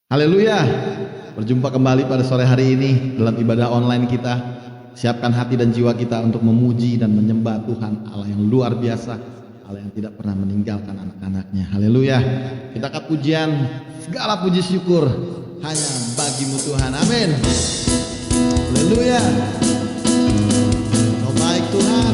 Haleluya. Berjumpa kembali pada sore hari ini dalam ibadah online kita. Siapkan hati dan jiwa kita untuk memuji dan menyembah Tuhan Allah yang luar biasa, Allah yang tidak pernah meninggalkan anak-anaknya. Haleluya. Kita akan pujian, segala puji syukur hanya bagimu Tuhan. Amin. Haleluya. Kau baik Tuhan.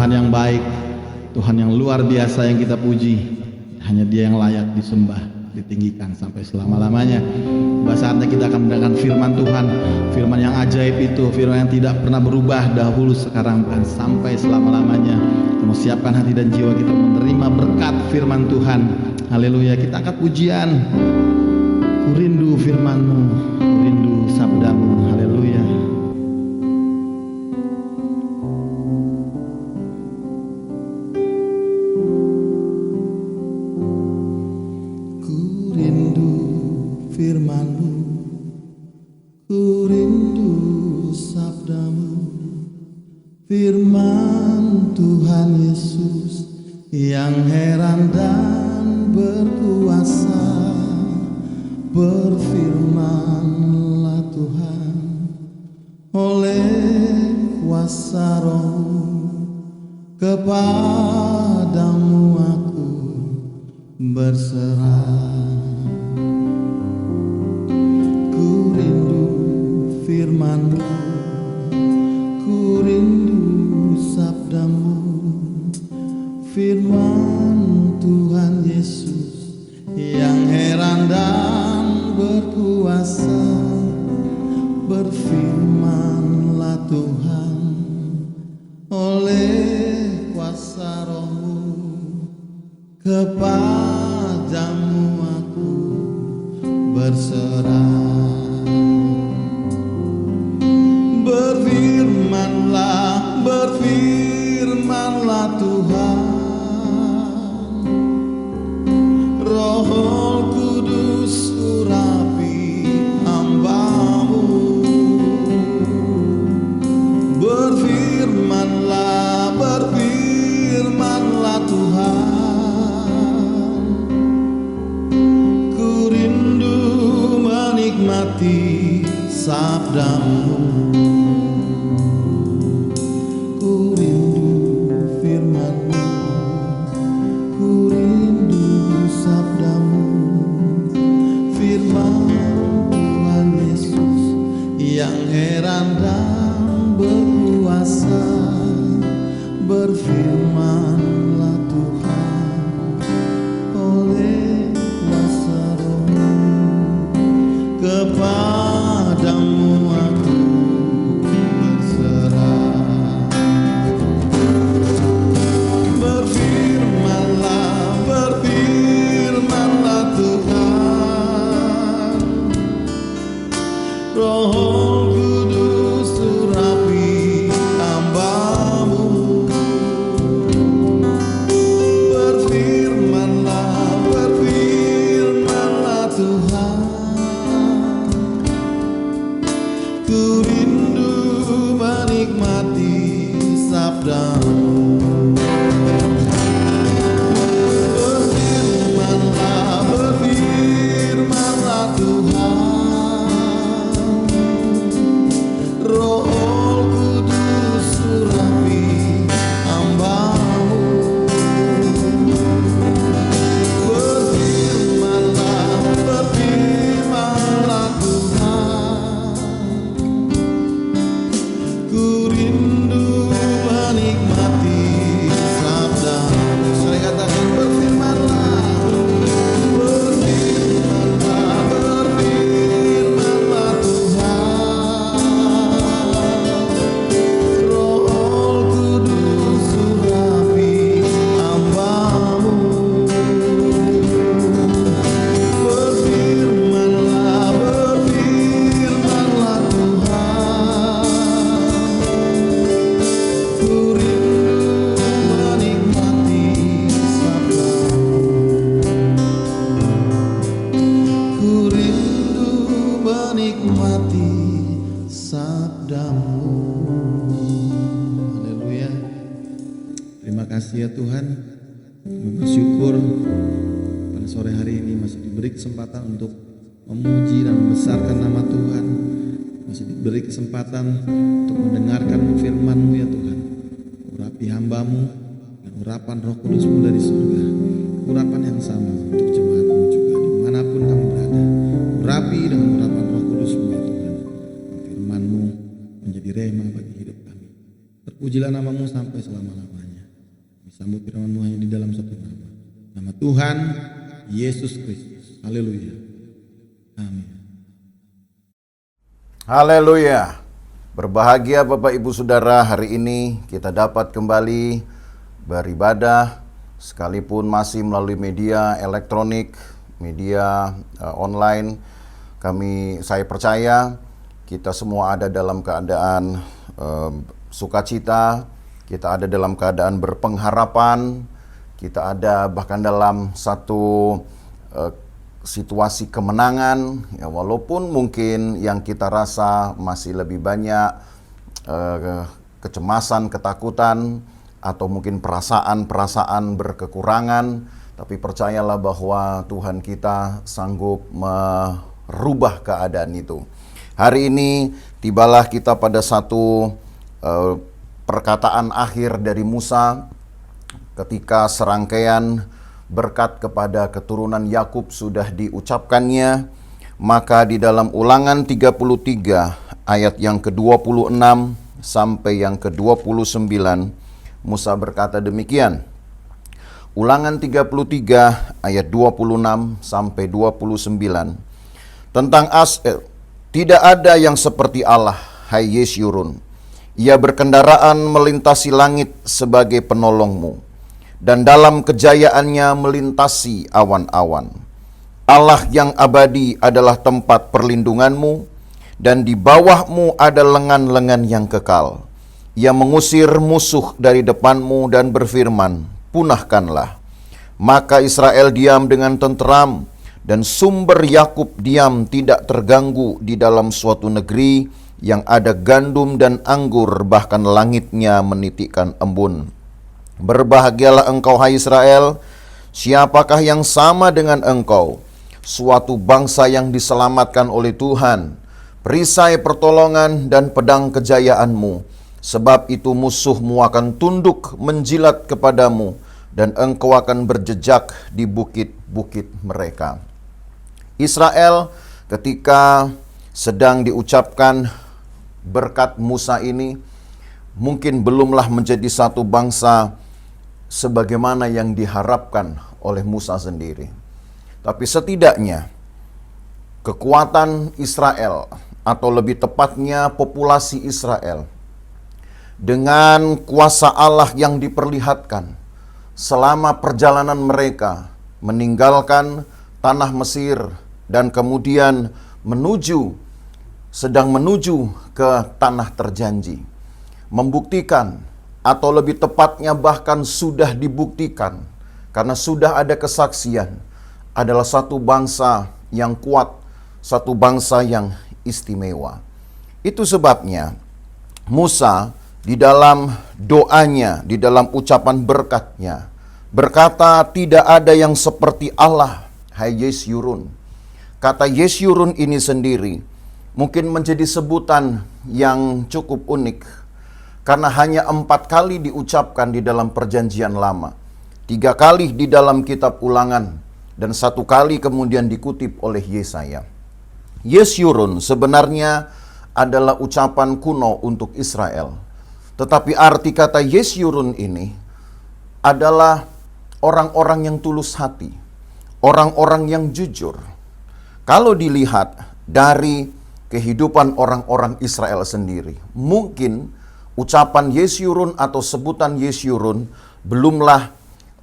Tuhan yang baik, Tuhan yang luar biasa yang kita puji. Hanya Dia yang layak disembah, ditinggikan sampai selama-lamanya. Saatnya kita akan mendengarkan firman Tuhan, firman yang ajaib itu, firman yang tidak pernah berubah dahulu, sekarang, dan sampai selama-lamanya. Kita mau siapkan hati dan jiwa kita menerima berkat firman Tuhan. Haleluya. Kita angkat pujian. Ku rindu firman-Mu, ku rindu sabdamu. Haleluya. firman-Mu, ku rindu sabda-Mu. Firman Tuhan Yesus yang heran dan berkuasa, berfirmanlah Tuhan oleh kuasa Roh-Mu, kepadamu aku berserah. Ku rindu firman-Mu, ku rindu sabda-Mu. Firman Tuhan Yesus yang heran dan berkuasa, berfirmanlah Tuhan oleh kuasa Roh-Mu, kepadamu aku berserah. Berfirmanlah, berfirmanlah Tuhan, Roh Kudus urapi hamba-Mu. Berfirmanlah, berfirmanlah Tuhan, ku rindu menikmati sabda-Mu. Ku rindu firman-Mu, ku rindu sabda-Mu. Firman Tuhan Yesus yang heran dan berkuasa, berfirmanlah Tuhan oleh kuasa Roh-Mu, kepadamu aku berserah. Berfirmanlah, berfirmanlah Tuhan, Roh Kudus urapi hamba-Mu. Berfirmanlah, berfirmanlah Tuhan, ku rindu menikmati sabda-Mu. Berfirmanlah, berfirmanlah Tuhan, Roh Kudus urapi hamba-Mu. Berfirmanlah, berfirmanlah Tuhan, ku rindu menikmati sabda-Mu. Saya katakan berfirmanlah, berfirmanlah, berfirmanlah Tuhan, Roh Kudus urapi hamba-Mu. Berfirmanlah, berfirmanlah Tuhan, ku rindu menikmati sabda-Mu. Ku rindu menikmati sabda-Mu. Haleluya. Terima kasih ya Tuhan. Kami bersyukur pada sore hari ini masih diberi kesempatan untuk memuji dan membesarkan nama Tuhan. Masih diberi kesempatan untuk mendengarkan firman-Mu ya Tuhan. Urapi hamba-Mu dan urapan Roh Kudus-Mu dari surga. Urapan yang sama untuk jemaat-Mu juga dimanapun kami berada. Urapi dengan urapan Roh Kudus-Mu ya Tuhan. Firman-Mu menjadi rema bagi hidup kami. Terpujilah nama-Mu sampai selama-lamanya. Kami sambut firman-Mu hanya di dalam satu nama. Nama Tuhan Yesus Kristus. Haleluya. Amin. Haleluya. Berbahagia Bapak Ibu Saudara, hari ini kita dapat kembali beribadah sekalipun masih melalui media elektronik, media online. Saya percaya kita semua ada dalam keadaan sukacita, kita ada dalam keadaan berpengharapan, kita ada bahkan dalam satu situasi kemenangan, ya walaupun mungkin yang kita rasa masih lebih banyak kecemasan, ketakutan, atau mungkin perasaan-perasaan berkekurangan, tapi percayalah bahwa Tuhan kita sanggup merubah keadaan itu. Hari ini tibalah kita pada satu perkataan akhir dari Musa ketika serangkaian berkat kepada keturunan Yakub sudah diucapkannya, maka di dalam Ulangan 33 ayat yang ke-26 sampai yang ke-29 Musa berkata demikian. Ulangan 33 ayat 26 sampai 29 tentang tidak ada yang seperti Allah, hai Yesyurun. Ia berkendaraan melintasi langit sebagai penolongmu, dan dalam kejayaannya melintasi awan-awan. Allah yang abadi adalah tempat perlindunganmu, dan di bawahmu ada lengan-lengan yang kekal. Ia mengusir musuh dari depanmu dan berfirman, punahkanlah. Maka Israel diam dengan tenteram, dan sumber Yakub diam tidak terganggu di dalam suatu negeri yang ada gandum dan anggur, bahkan langitnya menitikkan embun. Berbahagialah engkau, hai Israel, siapakah yang sama dengan engkau? Suatu bangsa yang diselamatkan oleh Tuhan, perisai pertolongan dan pedang kejayaanmu. Sebab itu musuhmu akan tunduk menjilat kepadamu, dan engkau akan berjejak di bukit-bukit mereka. Israel ketika sedang diucapkan berkat Musa ini, mungkin belumlah menjadi satu bangsa sebagaimana yang diharapkan oleh Musa sendiri. Tapi setidaknya kekuatan Israel, atau lebih tepatnya populasi Israel, dengan kuasa Allah yang diperlihatkan selama perjalanan mereka meninggalkan tanah Mesir dan kemudian sedang menuju ke tanah terjanji, membuktikan, atau lebih tepatnya bahkan sudah dibuktikan, karena sudah ada kesaksian, adalah satu bangsa yang kuat, satu bangsa yang istimewa. Itu sebabnya Musa di dalam doanya, di dalam ucapan berkatnya, berkata, tidak ada yang seperti Allah, hai Yesyurun. Kata Yesyurun ini sendiri mungkin menjadi sebutan yang cukup unik, karena hanya 4 kali diucapkan di dalam perjanjian lama, 3 kali di dalam kitab Ulangan, dan 1 kali kemudian dikutip oleh Yesaya. Yesyurun sebenarnya adalah ucapan kuno untuk Israel. Tetapi arti kata Yesyurun ini adalah orang-orang yang tulus hati, orang-orang yang jujur. Kalau dilihat dari kehidupan orang-orang Israel sendiri, mungkin ucapan Yesyurun atau sebutan Yesyurun belumlah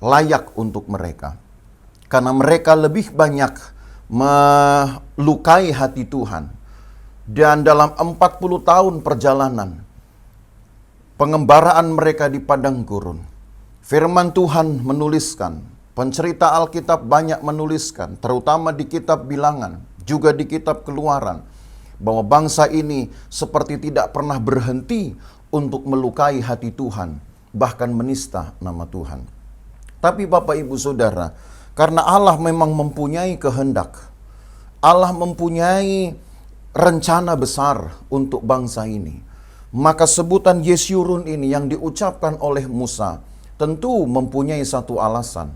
layak untuk mereka. Karena mereka lebih banyak melukai hati Tuhan. Dan dalam 40 tahun perjalanan, pengembaraan mereka di padang gurun, firman Tuhan menuliskan, pencerita Alkitab banyak menuliskan, terutama di kitab Bilangan, juga di kitab Keluaran, bahwa bangsa ini seperti tidak pernah berhenti untuk melukai hati Tuhan, bahkan menista nama Tuhan. Tapi Bapak Ibu Saudara, karena Allah memang mempunyai kehendak, Allah mempunyai rencana besar untuk bangsa ini, maka sebutan Yesyurun ini yang diucapkan oleh Musa tentu mempunyai satu alasan.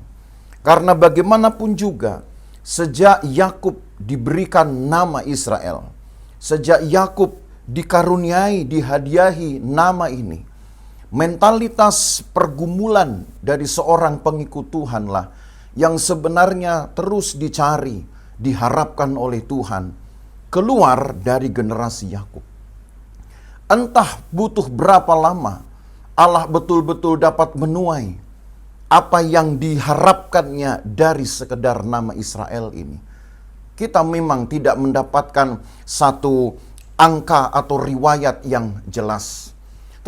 Karena bagaimanapun juga, sejak Yakub diberikan nama Israel, sejak Yakub dikaruniai, dihadiahi nama ini, mentalitas pergumulan dari seorang pengikut Tuhanlah yang sebenarnya terus dicari, diharapkan oleh Tuhan, keluar dari generasi Yakub. Entah butuh berapa lama Allah betul-betul dapat menuai apa yang diharapkannya dari sekedar nama Israel ini. Kita memang tidak mendapatkan satu angka atau riwayat yang jelas.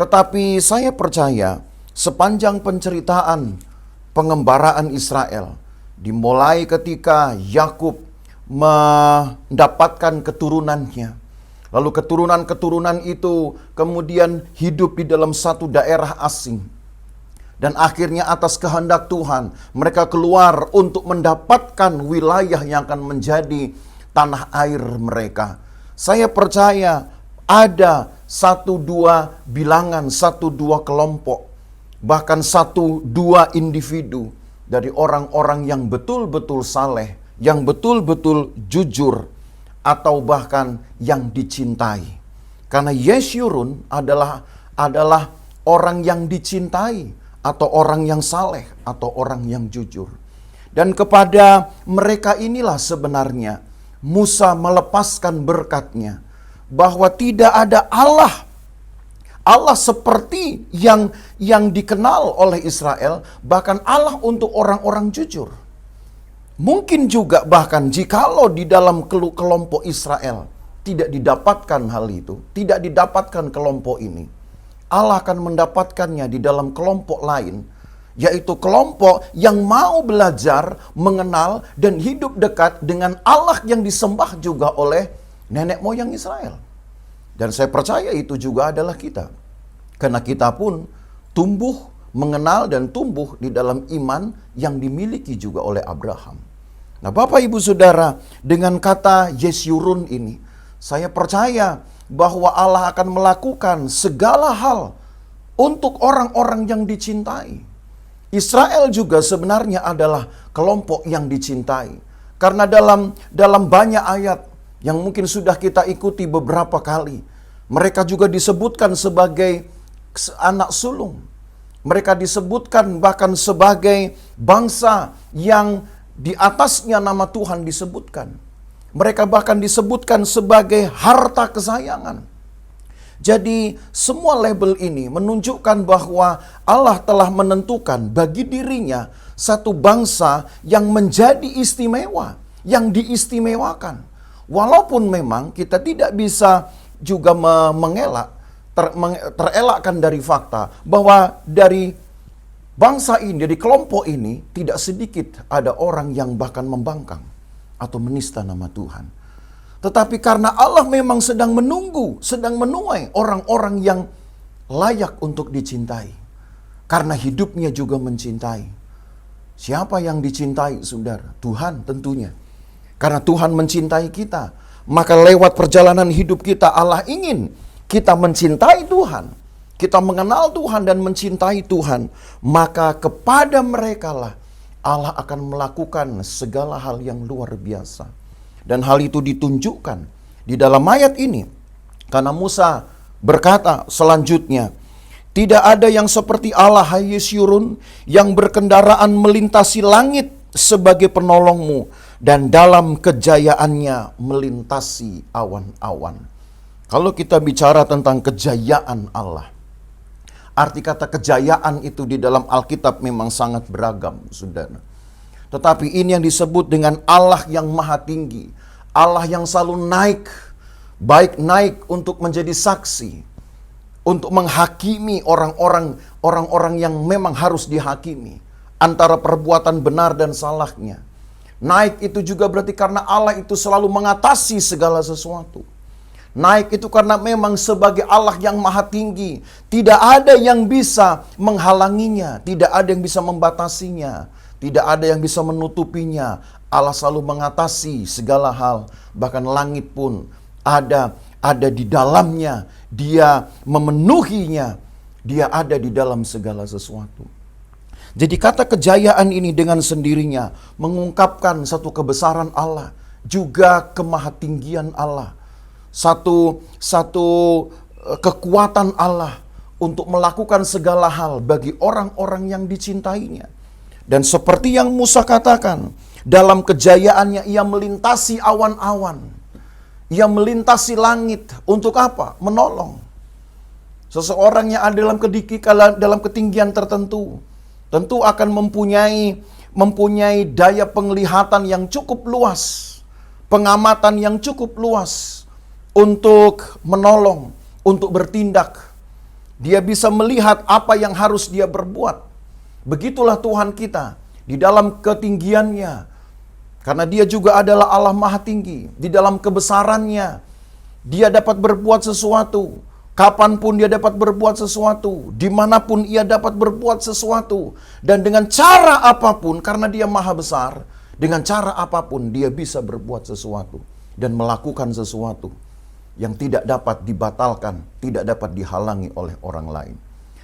Tetapi saya percaya sepanjang penceritaan pengembaraan Israel, dimulai ketika Yakub mendapatkan keturunannya. Lalu keturunan-keturunan itu kemudian hidup di dalam satu daerah asing. Dan akhirnya atas kehendak Tuhan, mereka keluar untuk mendapatkan wilayah yang akan menjadi tanah air mereka. Saya percaya ada 1-2 bilangan, 1-2 kelompok, bahkan 1-2 individu dari orang-orang yang betul-betul saleh, yang betul-betul jujur, atau bahkan yang dicintai. Karena Yeshurun adalah orang yang dicintai, atau orang yang saleh, atau orang yang jujur. Dan kepada mereka inilah sebenarnya Musa melepaskan berkatnya, bahwa tidak ada Allah seperti yang dikenal oleh Israel, bahkan Allah untuk orang-orang jujur. Mungkin juga bahkan jikalau di dalam kelompok Israel tidak didapatkan hal itu, tidak didapatkan kelompok ini, Allah akan mendapatkannya di dalam kelompok lain, yaitu kelompok yang mau belajar, mengenal, dan hidup dekat dengan Allah yang disembah juga oleh nenek moyang Israel. Dan saya percaya itu juga adalah kita. Karena kita pun tumbuh, mengenal dan tumbuh di dalam iman yang dimiliki juga oleh Abraham. Nah, Bapak Ibu Saudara, dengan kata Yeshurun ini, saya percaya bahwa Allah akan melakukan segala hal untuk orang-orang yang dicintai. Israel juga sebenarnya adalah kelompok yang dicintai. Karena dalam banyak ayat yang mungkin sudah kita ikuti beberapa kali, mereka juga disebutkan sebagai anak sulung. Mereka disebutkan bahkan sebagai bangsa yang di atasnya nama Tuhan disebutkan. Mereka bahkan disebutkan sebagai harta kesayangan. Jadi semua label ini menunjukkan bahwa Allah telah menentukan bagi dirinya satu bangsa yang menjadi istimewa, yang diistimewakan. Walaupun memang kita tidak bisa juga terelakkan dari fakta bahwa dari bangsa ini, dari kelompok ini, tidak sedikit ada orang yang bahkan membangkang atau menista nama Tuhan. Tetapi karena Allah memang sedang menunggu, sedang menuai orang-orang yang layak untuk dicintai. Karena hidupnya juga mencintai. Siapa yang dicintai, saudara? Tuhan tentunya. Karena Tuhan mencintai kita, maka lewat perjalanan hidup kita Allah ingin kita mencintai Tuhan. Kita mengenal Tuhan dan mencintai Tuhan. Maka kepada mereka lah Allah akan melakukan segala hal yang luar biasa. Dan hal itu ditunjukkan di dalam ayat ini. Karena Musa berkata selanjutnya, tidak ada yang seperti Allah, hai Yeshurun, yang berkendaraan melintasi langit sebagai penolongmu, dan dalam kejayaannya melintasi awan-awan. Kalau kita bicara tentang kejayaan Allah, arti kata kejayaan itu di dalam Alkitab memang sangat beragam, saudara. Tetapi ini yang disebut dengan Allah yang maha tinggi. Allah yang selalu naik, baik naik untuk menjadi saksi, untuk menghakimi orang-orang yang memang harus dihakimi, antara perbuatan benar dan salahnya. Naik itu juga berarti karena Allah itu selalu mengatasi segala sesuatu. Naik itu karena memang sebagai Allah yang maha tinggi, tidak ada yang bisa menghalanginya, tidak ada yang bisa membatasinya, tidak ada yang bisa menutupinya. Allah selalu mengatasi segala hal, bahkan langit pun ada di dalamnya, dia memenuhinya, dia ada di dalam segala sesuatu. Jadi kata kejayaan ini dengan sendirinya mengungkapkan satu kebesaran Allah, juga kemahatinggian Allah. Satu kekuatan Allah untuk melakukan segala hal bagi orang-orang yang dicintainya. Dan seperti yang Musa katakan, dalam kejayaannya ia melintasi awan-awan. Ia melintasi langit untuk apa? Menolong. Seseorang yang ada dalam ketinggian tertentu tentu akan mempunyai daya penglihatan yang cukup luas, pengamatan yang cukup luas untuk menolong, untuk bertindak. Dia bisa melihat apa yang harus dia berbuat. Begitulah Tuhan kita di dalam ketinggiannya. Karena dia juga adalah Allah Maha Tinggi. Di dalam kebesarannya, dia dapat berbuat sesuatu. Kapanpun dia dapat berbuat sesuatu. Dimanapun ia dapat berbuat sesuatu. Dan dengan cara apapun, karena dia maha besar, dengan cara apapun dia bisa berbuat sesuatu. Dan melakukan sesuatu yang tidak dapat dibatalkan, tidak dapat dihalangi oleh orang lain.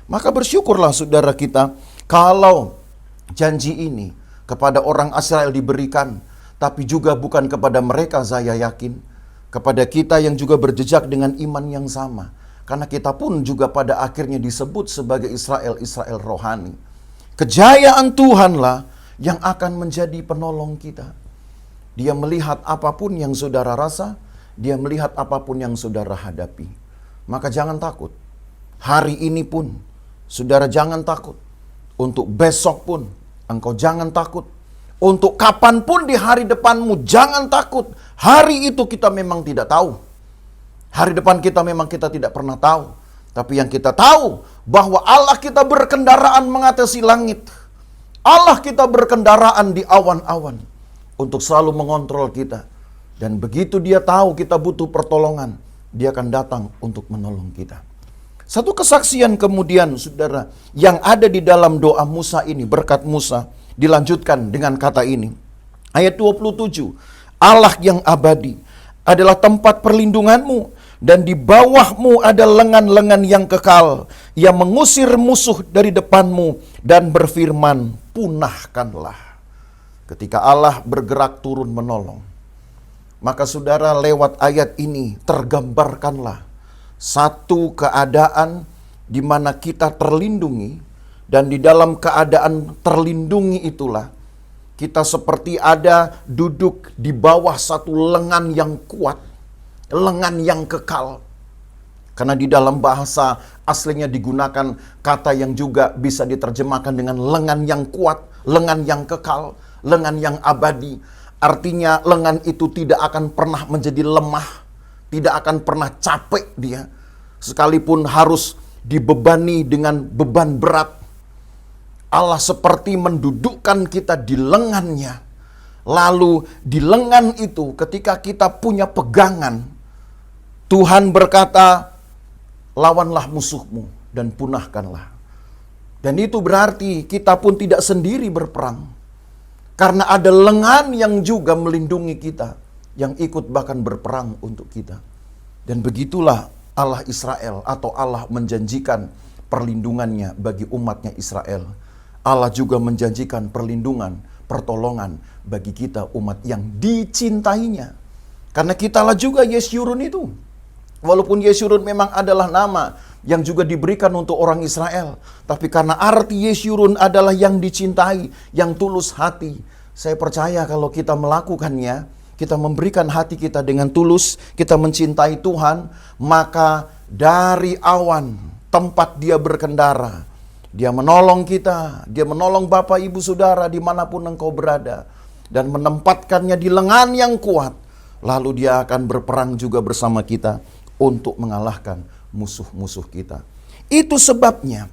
Maka bersyukurlah saudara kita, kalau janji ini kepada orang Israel diberikan, tapi juga bukan kepada mereka, saya yakin kepada kita yang juga berjejak dengan iman yang sama. Karena kita pun juga pada akhirnya disebut sebagai Israel rohani. Kejayaan Tuhanlah yang akan menjadi penolong kita. Dia melihat apapun yang saudara rasa, dia melihat apapun yang saudara hadapi. Maka jangan takut. Hari ini pun, saudara jangan takut. Untuk besok pun, engkau jangan takut. Untuk kapanpun di hari depanmu, jangan takut. Hari itu kita memang tidak tahu. Hari depan kita memang kita tidak pernah tahu. Tapi yang kita tahu, bahwa Allah kita berkendaraan mengatasi langit. Allah kita berkendaraan di awan-awan. Untuk selalu mengontrol kita. Dan begitu dia tahu kita butuh pertolongan, dia akan datang untuk menolong kita. Satu kesaksian kemudian, saudara, yang ada di dalam doa Musa ini, berkat Musa, dilanjutkan dengan kata ini. Ayat 27, Allah yang abadi adalah tempat perlindunganmu, dan di bawahmu ada lengan-lengan yang kekal, yang mengusir musuh dari depanmu, dan berfirman, punahkanlah. Ketika Allah bergerak turun menolong, maka saudara lewat ayat ini tergambarkanlah satu keadaan di mana kita terlindungi, dan di dalam keadaan terlindungi itulah kita seperti ada duduk di bawah satu lengan yang kuat, lengan yang kekal. Karena di dalam bahasa aslinya digunakan kata yang juga bisa diterjemahkan dengan lengan yang kuat, lengan yang kekal, lengan yang abadi. Artinya lengan itu tidak akan pernah menjadi lemah, tidak akan pernah capek dia. Sekalipun harus dibebani dengan beban berat, Allah seperti mendudukkan kita di lengannya. Lalu di lengan itu ketika kita punya pegangan, Tuhan berkata, lawanlah musuhmu dan punahkanlah. Dan itu berarti kita pun tidak sendiri berperang. Karena ada lengan yang juga melindungi kita, yang ikut bahkan berperang untuk kita. Dan begitulah Allah Israel atau Allah menjanjikan perlindungannya bagi umatnya Israel. Allah juga menjanjikan perlindungan, pertolongan bagi kita umat yang dicintainya. Karena kitalah juga Yeshurun itu. Walaupun Yeshurun memang adalah nama yang juga diberikan untuk orang Israel. Tapi karena arti Yeshurun adalah yang dicintai, yang tulus hati. Saya percaya kalau kita melakukannya, kita memberikan hati kita dengan tulus, kita mencintai Tuhan, maka dari awan tempat dia berkendara, dia menolong kita, dia menolong Bapak Ibu Saudara dimanapun engkau berada, dan menempatkannya di lengan yang kuat. Lalu dia akan berperang juga bersama kita untuk mengalahkan musuh-musuh kita. Itu sebabnya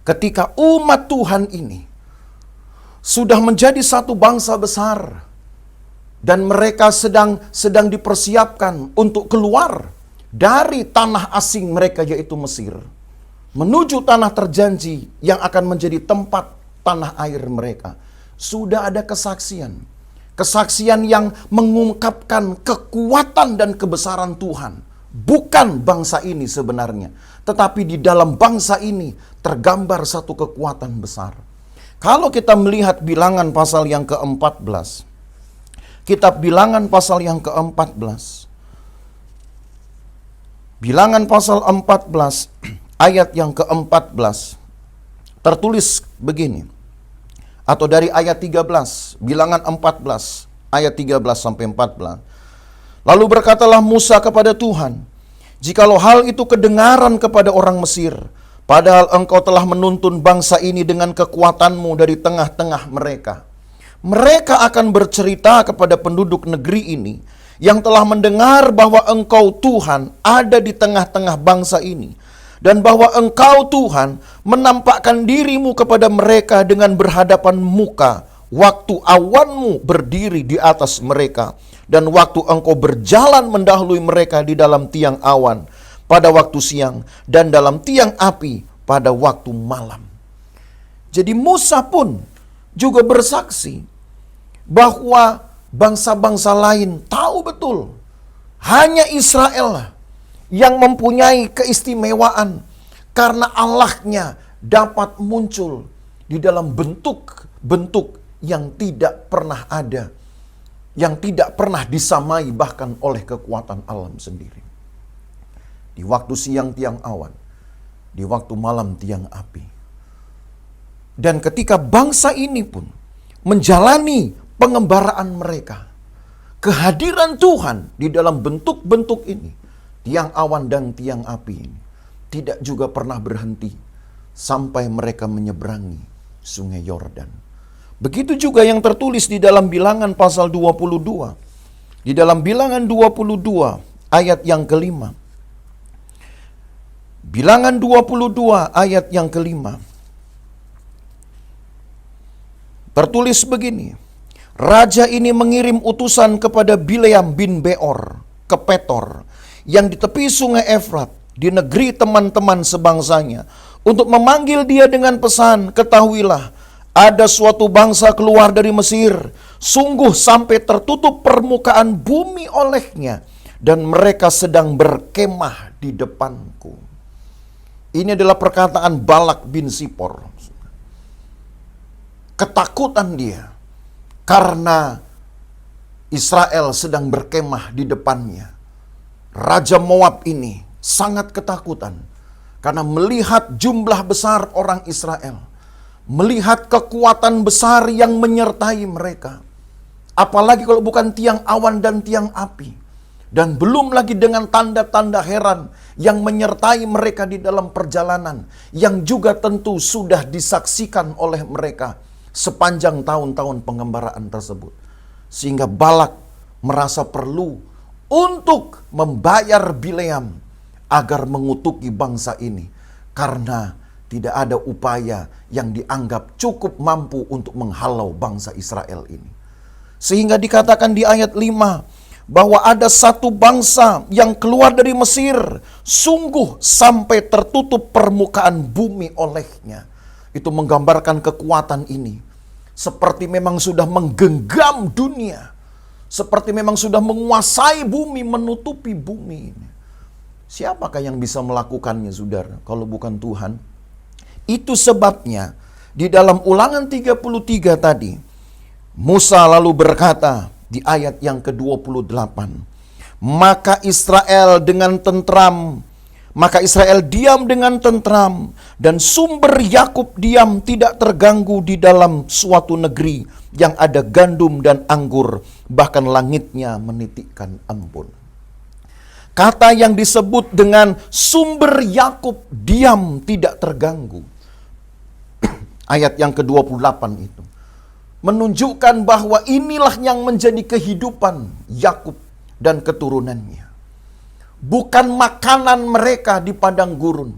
ketika umat Tuhan ini sudah menjadi satu bangsa besar, dan mereka sedang dipersiapkan untuk keluar dari tanah asing mereka, yaitu Mesir, menuju tanah terjanji yang akan menjadi tempat tanah air mereka. Sudah ada kesaksian. Kesaksian yang mengungkapkan kekuatan dan kebesaran Tuhan. Bukan bangsa ini sebenarnya, tetapi di dalam bangsa ini tergambar satu kekuatan besar. Kalau kita melihat Bilangan pasal yang ke-14, kitab Bilangan pasal yang ke-14, Bilangan pasal 14 ayat yang ke-14 tertulis begini, atau dari ayat 13, Bilangan 14 ayat 13 sampai 14. Lalu berkatalah Musa kepada Tuhan, jikalau hal itu kedengaran kepada orang Mesir, padahal engkau telah menuntun bangsa ini dengan kekuatanmu dari tengah-tengah mereka, mereka akan bercerita kepada penduduk negeri ini yang telah mendengar bahwa engkau Tuhan ada di tengah-tengah bangsa ini, dan bahwa engkau Tuhan menampakkan dirimu kepada mereka dengan berhadapan muka waktu awanmu berdiri di atas mereka, dan waktu engkau berjalan mendahului mereka di dalam tiang awan pada waktu siang, dan dalam tiang api pada waktu malam. Jadi Musa pun juga bersaksi bahwa bangsa-bangsa lain tahu betul hanya Israel lah yang mempunyai keistimewaan karena Allahnya dapat muncul di dalam bentuk-bentuk yang tidak pernah ada, yang tidak pernah disamai bahkan oleh kekuatan alam sendiri. Di waktu siang tiang awan, di waktu malam tiang api. Dan ketika bangsa ini pun menjalani pengembaraan mereka, kehadiran Tuhan di dalam bentuk-bentuk ini, tiang awan dan tiang api ini, tidak juga pernah berhenti sampai mereka menyeberangi sungai Yordan. Begitu juga yang tertulis di dalam Bilangan pasal 22. Di dalam Bilangan 22 ayat yang kelima. Bilangan 22 ayat yang kelima. Tertulis begini. Raja ini mengirim utusan kepada Bileam bin Beor ke Petor yang di tepi sungai Efrat, di negeri teman-teman sebangsanya, untuk memanggil dia dengan pesan, ketahuilah, ada suatu bangsa keluar dari Mesir, sungguh sampai tertutup permukaan bumi olehnya, dan mereka sedang berkemah di depanku. Ini adalah perkataan Balak bin Sipor. Ketakutan dia karena Israel sedang berkemah di depannya. Raja Moab ini sangat ketakutan karena melihat jumlah besar orang Israel, melihat kekuatan besar yang menyertai mereka. Apalagi kalau bukan tiang awan dan tiang api. Dan belum lagi dengan tanda-tanda heran yang menyertai mereka di dalam perjalanan, yang juga tentu sudah disaksikan oleh mereka sepanjang tahun-tahun pengembaraan tersebut. Sehingga Balak merasa perlu untuk membayar Bileam agar mengutuki bangsa ini, karena tidak ada upaya yang dianggap cukup mampu untuk menghalau bangsa Israel ini. Sehingga dikatakan di ayat 5 bahwa ada satu bangsa yang keluar dari Mesir, sungguh sampai tertutup permukaan bumi olehnya. Itu menggambarkan kekuatan ini. Seperti memang sudah menggenggam dunia. Seperti memang sudah menguasai bumi, menutupi bumi ini. Siapakah yang bisa melakukannya, saudara, kalau bukan Tuhan? Itu sebabnya di dalam Ulangan 33 tadi, Musa lalu berkata di ayat yang ke-28, maka Israel diam dengan tentram, dan sumber Yakub diam tidak terganggu di dalam suatu negeri yang ada gandum dan anggur, bahkan langitnya menitikkan embun. Kata yang disebut dengan sumber Yakub diam tidak terganggu, ayat yang ke-28 itu menunjukkan bahwa inilah yang menjadi kehidupan Yakub dan keturunannya. Bukan makanan mereka di padang gurun,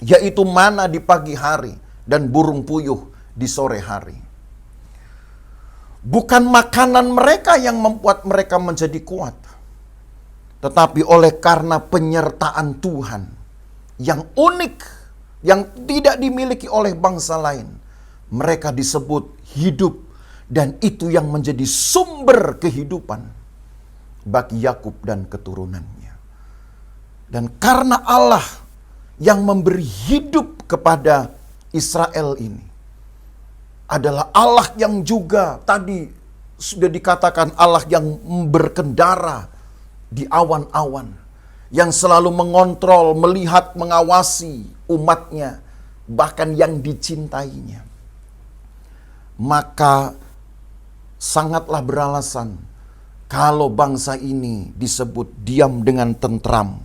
yaitu mana di pagi hari dan burung puyuh di sore hari. Bukan makanan mereka yang membuat mereka menjadi kuat, tetapi oleh karena penyertaan Tuhan yang unik, yang tidak dimiliki oleh bangsa lain, mereka disebut hidup, dan itu yang menjadi sumber kehidupan bagi Yakub dan keturunannya. Dan karena Allah yang memberi hidup kepada Israel ini adalah Allah yang juga tadi sudah dikatakan Allah yang berkendara di awan-awan, yang selalu mengontrol, melihat, mengawasi umatnya, bahkan yang dicintainya. Maka sangatlah beralasan kalau bangsa ini disebut diam dengan tentram,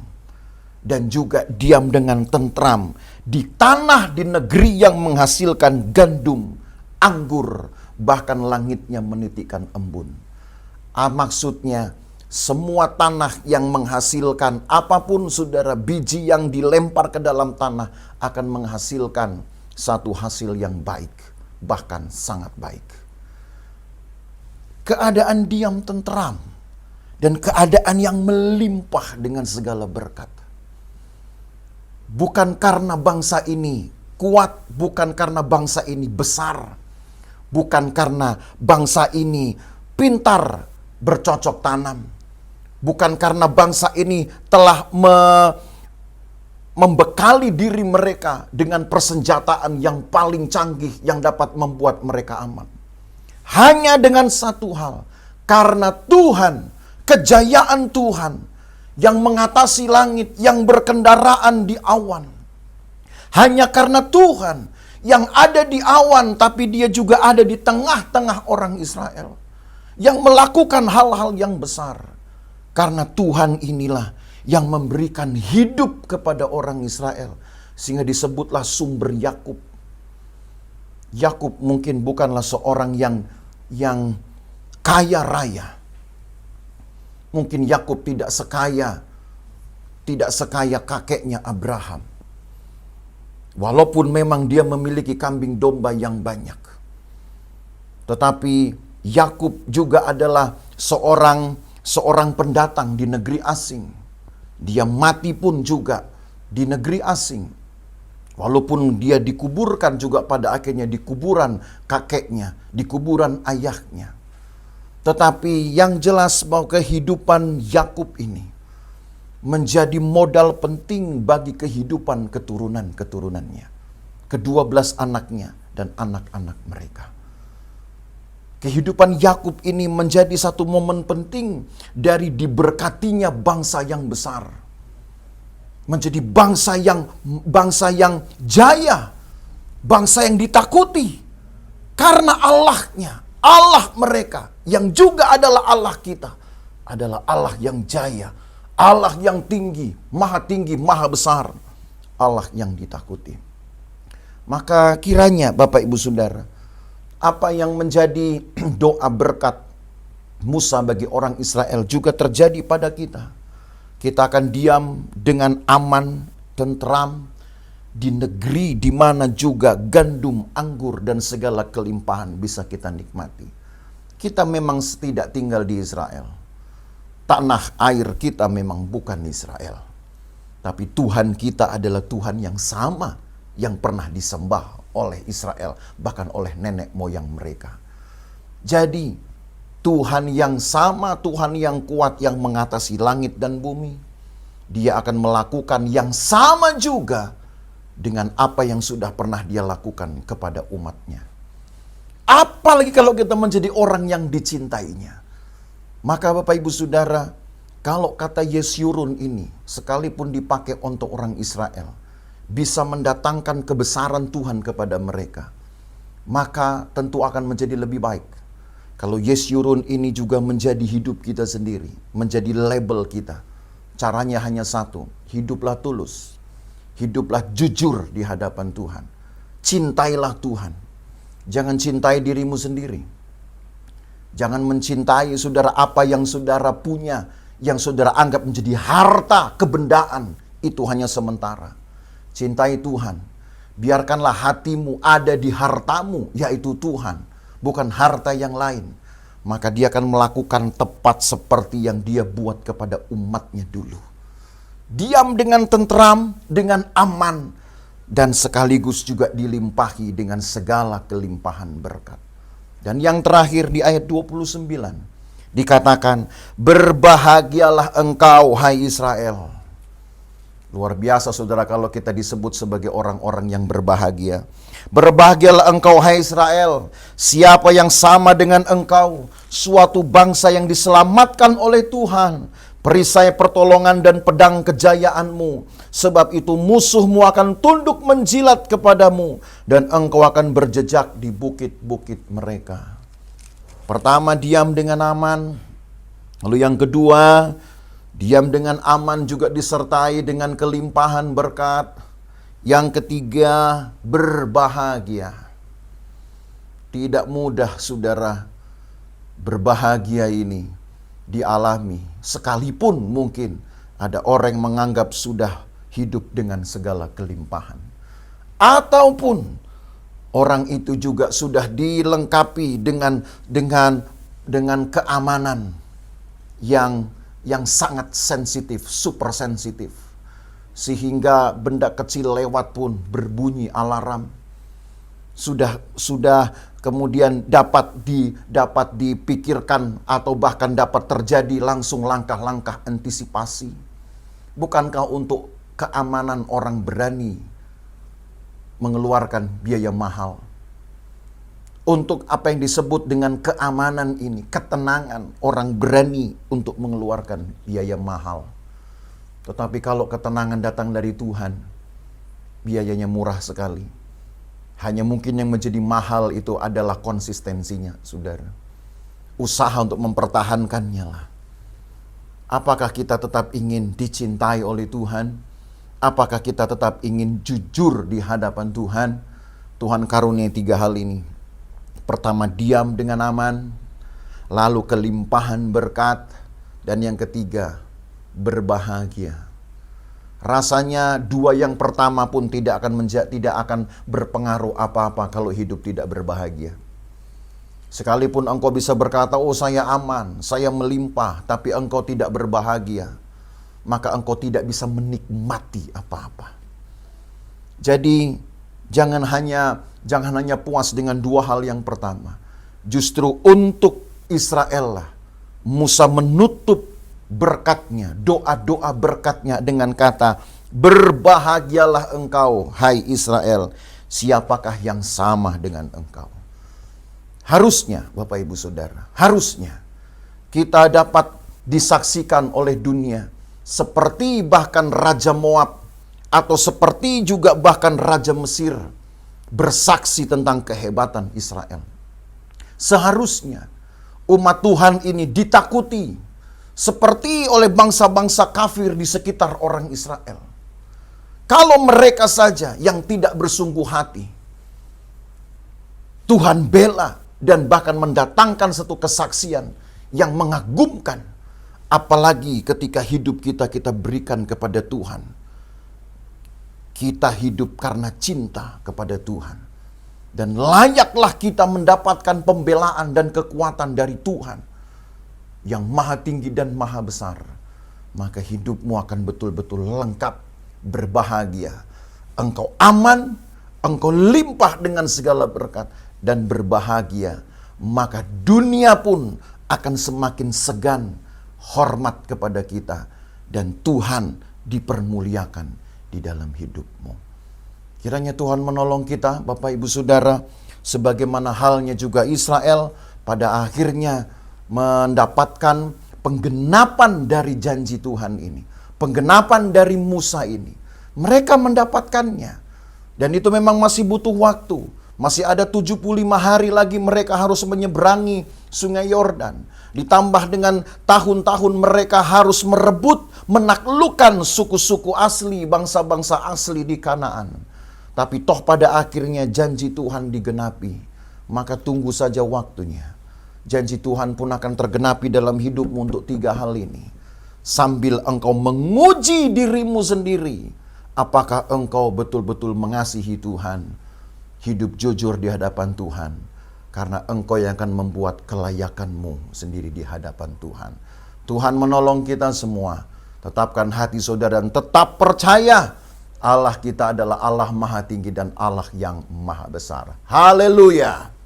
dan juga diam dengan tentram di tanah, di negeri yang menghasilkan gandum, anggur, bahkan langitnya menitikkan embun. Maksudnya semua tanah yang menghasilkan apapun, saudara, biji yang dilempar ke dalam tanah akan menghasilkan satu hasil yang baik, bahkan sangat baik. keadaan diam tentram, dan keadaan yang melimpah dengan segala berkat. Bukan karena bangsa ini kuat, bukan karena bangsa ini besar, bukan karena bangsa ini pintar bercocok tanam, bukan karena bangsa ini telah membekali diri mereka dengan persenjataan yang paling canggih yang dapat membuat mereka aman. Hanya dengan satu hal, karena Tuhan, kejayaan Tuhan yang mengatasi langit, yang berkendaraan di awan. Hanya karena Tuhan yang ada di awan, tapi dia juga ada di tengah-tengah orang Israel, yang melakukan hal-hal yang besar. Karena Tuhan inilah yang memberikan hidup kepada orang Israel, sehingga disebutlah sumber Yakub. Yakub mungkin bukanlah seorang yang kaya raya. Mungkin Yakub tidak sekaya kakeknya Abraham. Walaupun memang dia memiliki kambing domba yang banyak. Tetapi Yakub juga adalah seorang pendatang di negeri asing. Dia mati pun juga di negeri asing. Walaupun dia dikuburkan juga pada akhirnya di kuburan kakeknya, di kuburan ayahnya. Tetapi yang jelas bahwa kehidupan Yakub ini menjadi modal penting bagi kehidupan keturunan-keturunannya. Ke-12 anaknya dan anak-anak mereka. Kehidupan Yakub ini menjadi satu momen penting dari diberkatinya bangsa yang besar. Menjadi bangsa yang jaya, bangsa yang ditakuti. Karena Allahnya, Allah mereka yang juga adalah Allah kita, adalah Allah yang jaya, Allah yang tinggi, maha besar, Allah yang ditakuti. Maka kiranya Bapak Ibu Saudara, apa yang menjadi doa berkat Musa bagi orang Israel juga terjadi pada kita. Kita akan diam dengan aman, tentram, di negeri di mana juga gandum, anggur, dan segala kelimpahan bisa kita nikmati. Kita memang tidak tinggal di Israel. Tanah air kita memang bukan Israel. Tapi Tuhan kita adalah Tuhan yang sama yang pernah disembah oleh Israel, bahkan oleh nenek moyang mereka. Jadi Tuhan yang sama, Tuhan yang kuat yang mengatasi langit dan bumi, Dia akan melakukan yang sama juga dengan apa yang sudah pernah Dia lakukan kepada umatnya. Apalagi kalau kita menjadi orang yang dicintainya. Maka Bapak Ibu Saudara, kalau kata Yesyurun ini sekalipun dipakai untuk orang Israel, bisa mendatangkan kebesaran Tuhan kepada mereka, maka tentu akan menjadi lebih baik kalau Yesyurun ini juga menjadi hidup kita sendiri, menjadi label kita. Caranya hanya satu, hiduplah tulus, hiduplah jujur di hadapan Tuhan. Cintailah Tuhan. Jangan cintai dirimu sendiri. Jangan mencintai saudara apa yang saudara punya, yang saudara anggap menjadi harta, kebendaan. Itu hanya sementara. Cintai Tuhan. Biarkanlah hatimu ada di hartamu, yaitu Tuhan, bukan harta yang lain. Maka Dia akan melakukan tepat seperti yang Dia buat kepada umatnya dulu. Diam dengan tentram, dengan aman, dan sekaligus juga dilimpahi dengan segala kelimpahan berkat. Dan yang terakhir di ayat 29, dikatakan, berbahagialah engkau hai Israel. Luar biasa saudara kalau kita disebut sebagai orang-orang yang berbahagia. Berbahagialah engkau hai Israel, siapa yang sama dengan engkau, suatu bangsa yang diselamatkan oleh Tuhan, perisai pertolongan dan pedang kejayaanmu. Sebab itu musuhmu akan tunduk menjilat kepadamu, dan engkau akan berjejak di bukit-bukit mereka. Pertama, diam dengan aman. Lalu yang kedua, diam dengan aman juga disertai dengan kelimpahan berkat. Yang ketiga, berbahagia. Tidak mudah saudara berbahagia ini dialami. Sekalipun mungkin ada orang yang menganggap sudah hidup dengan segala kelimpahan. Ataupun orang itu juga sudah dilengkapi dengan dengan keamanan yang sangat sensitif, super sensitif. Sehingga benda kecil lewat pun berbunyi alarm. Sudah kemudian dapat dipikirkan atau bahkan dapat terjadi langsung langkah-langkah antisipasi. Bukankah untuk keamanan orang berani mengeluarkan biaya mahal? Untuk apa yang disebut dengan keamanan ini, ketenangan, orang berani untuk mengeluarkan biaya mahal. Tetapi kalau ketenangan datang dari Tuhan, biayanya murah sekali. Hanya mungkin yang menjadi mahal itu adalah konsistensinya, saudara. Usaha untuk mempertahankannya lah. Apakah kita tetap ingin dicintai oleh Tuhan? Apakah kita tetap ingin jujur di hadapan Tuhan? Tuhan karuniai 3 hal ini. Pertama, diam dengan aman. Lalu kelimpahan berkat. Dan yang ketiga, berbahagia. Rasanya 2 yang pertama pun tidak akan berpengaruh apa-apa kalau hidup tidak berbahagia. Sekalipun engkau bisa berkata, oh saya aman, saya melimpah, tapi engkau tidak berbahagia, maka engkau tidak bisa menikmati apa-apa. Jadi jangan hanya puas dengan 2 hal yang pertama. Justru untuk Israel lah Musa menutup berkatnya, doa-doa berkatnya dengan kata, berbahagialah engkau, hai Israel, siapakah yang sama dengan engkau? Harusnya, Bapak Ibu Saudara, harusnya kita dapat disaksikan oleh dunia, seperti bahkan Raja Moab, atau seperti juga bahkan Raja Mesir, bersaksi tentang kehebatan Israel. Seharusnya umat Tuhan ini ditakuti, seperti oleh bangsa-bangsa kafir di sekitar orang Israel. Kalau mereka saja yang tidak bersungguh hati, Tuhan bela dan bahkan mendatangkan satu kesaksian yang mengagumkan. Apalagi ketika hidup kita berikan kepada Tuhan. Kita hidup karena cinta kepada Tuhan. Dan layaklah kita mendapatkan pembelaan dan kekuatan dari Tuhan yang maha tinggi dan maha besar, maka hidupmu akan betul-betul lengkap, berbahagia. Engkau aman, engkau limpah dengan segala berkat, dan berbahagia. Maka dunia pun akan semakin segan, hormat kepada kita, dan Tuhan dipermuliakan di dalam hidupmu. Kiranya Tuhan menolong kita, Bapak Ibu Saudara, sebagaimana halnya juga Israel pada akhirnya mendapatkan penggenapan dari janji Tuhan ini. Penggenapan dari Musa ini. Mereka mendapatkannya. Dan itu memang masih butuh waktu. Masih ada 75 hari lagi mereka harus menyeberangi Sungai Yordan. Ditambah dengan tahun-tahun mereka harus merebut, menaklukkan suku-suku asli, bangsa-bangsa asli di Kanaan. Tapi toh pada akhirnya janji Tuhan digenapi. Maka tunggu saja waktunya. Janji Tuhan pun akan tergenapi dalam hidupmu untuk 3 hal ini. Sambil engkau menguji dirimu sendiri. Apakah engkau betul-betul mengasihi Tuhan. Hidup jujur di hadapan Tuhan. Karena engkau yang akan membuat kelayakanmu sendiri di hadapan Tuhan. Tuhan menolong kita semua. Tetapkan hati saudara dan tetap percaya. Allah kita adalah Allah maha tinggi dan Allah yang maha besar. Haleluya.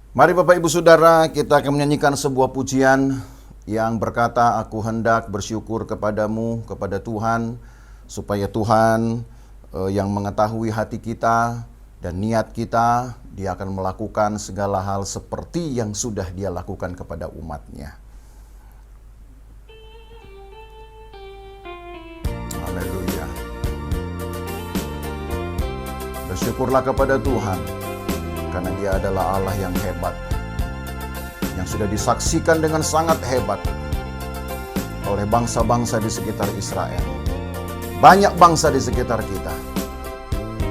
Mari Bapak Ibu Saudara, kita akan menyanyikan sebuah pujian yang berkata, aku hendak bersyukur kepadamu, kepada Tuhan, supaya Tuhan yang mengetahui hati kita dan niat kita, Dia akan melakukan segala hal seperti yang sudah Dia lakukan kepada umat-Nya. Haleluya. Bersyukurlah kepada Tuhan, karena Dia adalah Allah yang hebat, yang sudah disaksikan dengan sangat hebat oleh bangsa-bangsa di sekitar Israel. Banyak bangsa di sekitar kita,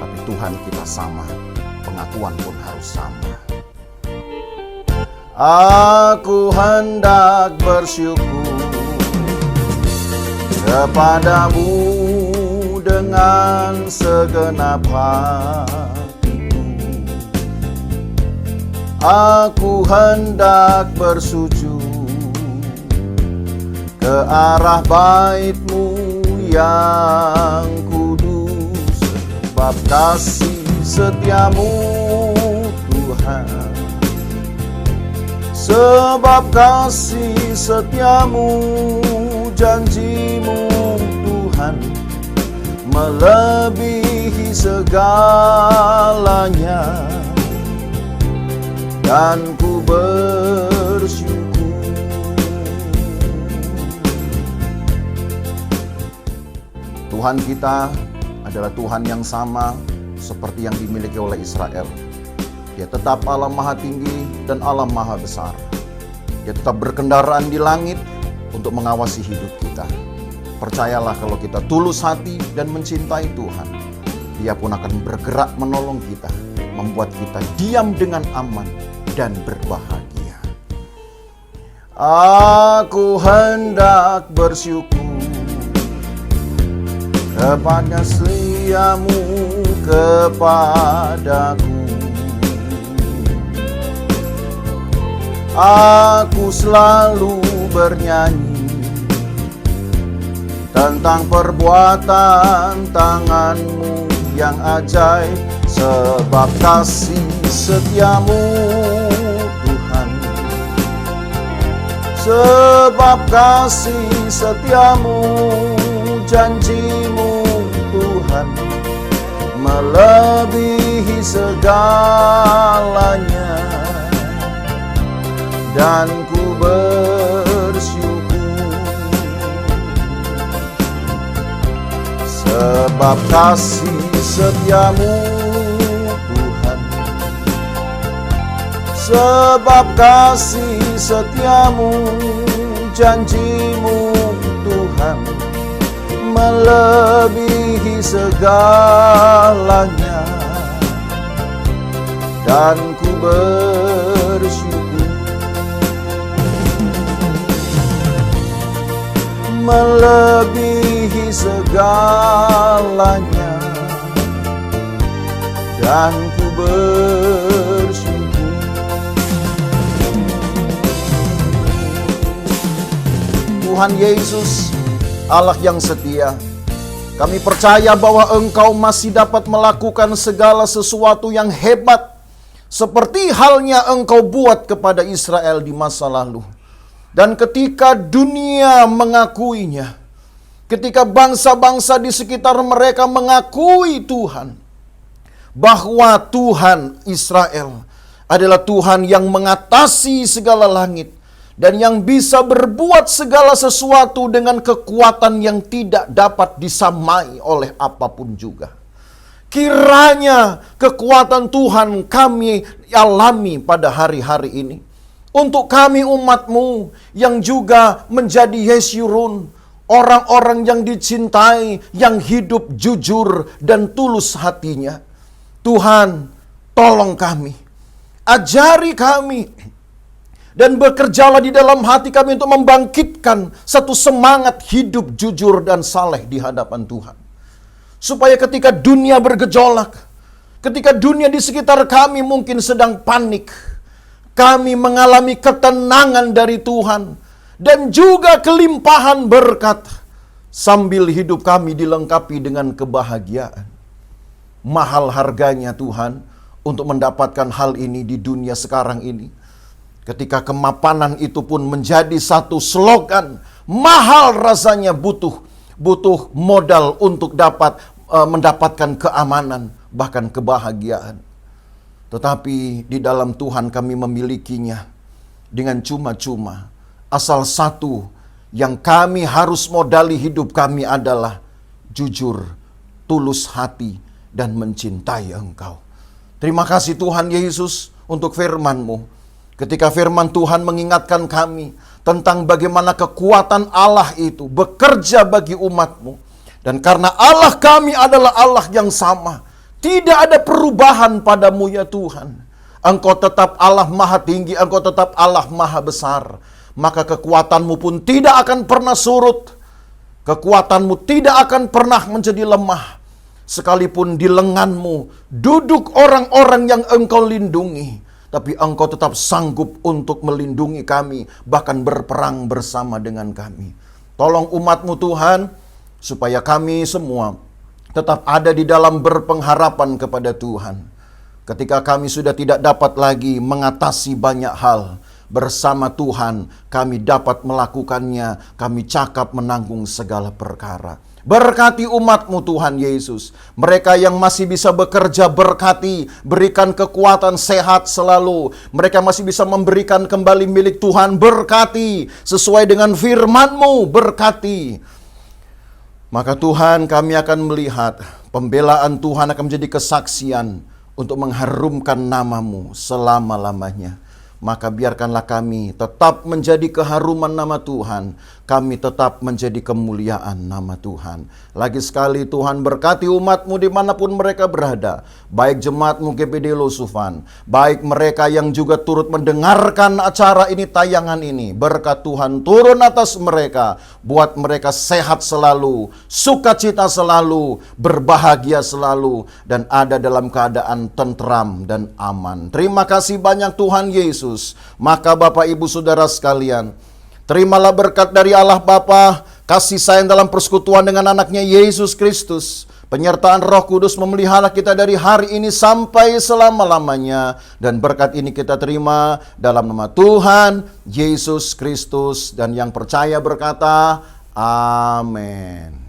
tapi Tuhan kita sama, pengakuan pun harus sama. Aku hendak bersyukur kepadamu dengan segenap hatiku. Aku hendak bersujud ke arah bait-Mu yang kudus, sebab kasih setia-Mu Tuhan, sebab kasih setia-Mu, janji-Mu Tuhan, melebihi segalanya, dan ku bersyukur. Tuhan kita adalah Tuhan yang sama seperti yang dimiliki oleh Israel. Dia tetap Allah Maha Tinggi dan Allah Maha Besar. Dia tetap berkendaraan di langit untuk mengawasi hidup kita. Percayalah, kalau kita tulus hati dan mencintai Tuhan, Dia pun akan bergerak menolong kita, membuat kita diam dengan aman dan berbahagia. Aku hendak bersyukur kepada setia-Mu kepadaku. Aku selalu bernyanyi tentang perbuatan tangan-Mu yang ajaib, sebab kasih setia-Mu Tuhan, sebab kasih setia-Mu, janji-Mu Tuhan, melebihi segalanya, dan ku bersyukur, sebab kasih setia-Mu Tuhan, sebab kasih setia-Mu, janji-Mu Tuhan, melebihi segalanya, dan ku bersyukur, melebihi segalanya, dan ku bersyukur. Tuhan Yesus, Allah yang setia, kami percaya bahwa Engkau masih dapat melakukan segala sesuatu yang hebat, seperti halnya Engkau buat kepada Israel di masa lalu. Dan ketika dunia mengakuinya, ketika bangsa-bangsa di sekitar mereka mengakui Tuhan, bahwa Tuhan Israel adalah Tuhan yang mengatasi segala langit, dan yang bisa berbuat segala sesuatu dengan kekuatan yang tidak dapat disamai oleh apapun juga. Kiranya kekuatan Tuhan kami alami pada hari-hari ini. Untuk kami umat-Mu yang juga menjadi Yesyurun, orang-orang yang dicintai, yang hidup jujur dan tulus hatinya. Tuhan, tolong kami, ajari kami, dan bekerjalah di dalam hati kami untuk membangkitkan satu semangat hidup jujur dan saleh di hadapan Tuhan. Supaya ketika dunia bergejolak, ketika dunia di sekitar kami mungkin sedang panik, kami mengalami ketenangan dari Tuhan dan juga kelimpahan berkat, sambil hidup kami dilengkapi dengan kebahagiaan. Mahal harganya Tuhan untuk mendapatkan hal ini di dunia sekarang ini. Ketika kemapanan itu pun menjadi satu slogan, mahal rasanya, butuh modal untuk dapat mendapatkan keamanan, bahkan kebahagiaan. Tetapi di dalam Tuhan kami memilikinya dengan cuma-cuma. Asal satu yang kami harus modali hidup kami adalah jujur, tulus hati, dan mencintai Engkau. Terima kasih Tuhan Yesus untuk firman-Mu. Ketika firman Tuhan mengingatkan kami tentang bagaimana kekuatan Allah itu bekerja bagi umat-Mu. Dan karena Allah kami adalah Allah yang sama, tidak ada perubahan pada-Mu ya Tuhan. Engkau tetap Allah Maha Tinggi, Engkau tetap Allah Maha Besar. Maka kekuatan-Mu pun tidak akan pernah surut. Kekuatan-Mu tidak akan pernah menjadi lemah. Sekalipun di lengan-Mu duduk orang-orang yang Engkau lindungi, tapi Engkau tetap sanggup untuk melindungi kami, bahkan berperang bersama dengan kami. Tolong umat-Mu Tuhan, supaya kami semua tetap ada di dalam berpengharapan kepada Tuhan. Ketika kami sudah tidak dapat lagi mengatasi banyak hal, bersama Tuhan kami dapat melakukannya, kami cakap menanggung segala perkara. Berkati umat-Mu Tuhan Yesus. Mereka yang masih bisa bekerja, berkati, berikan kekuatan, sehat selalu. Mereka masih bisa memberikan kembali milik Tuhan, berkati, sesuai dengan firman-Mu, berkati. Maka Tuhan, kami akan melihat pembelaan Tuhan akan menjadi kesaksian untuk mengharumkan nama-Mu selama-lamanya. Maka biarkanlah kami tetap menjadi keharuman nama Tuhan. Kami tetap menjadi kemuliaan nama Tuhan. Lagi sekali Tuhan berkati umat-Mu dimanapun mereka berada. Baik jemaat-Mu GPD Losufan, baik mereka yang juga turut mendengarkan acara ini, tayangan ini. Berkat Tuhan turun atas mereka. Buat mereka sehat selalu, sukacita selalu, berbahagia selalu, dan ada dalam keadaan tentram dan aman. Terima kasih banyak Tuhan Yesus. Maka Bapak Ibu Saudara sekalian, terimalah berkat dari Allah Bapa, kasih sayang dalam persekutuan dengan anaknya Yesus Kristus, penyertaan Roh Kudus memelihara kita dari hari ini sampai selama-lamanya. Dan berkat ini kita terima dalam nama Tuhan Yesus Kristus, dan yang percaya berkata, amin.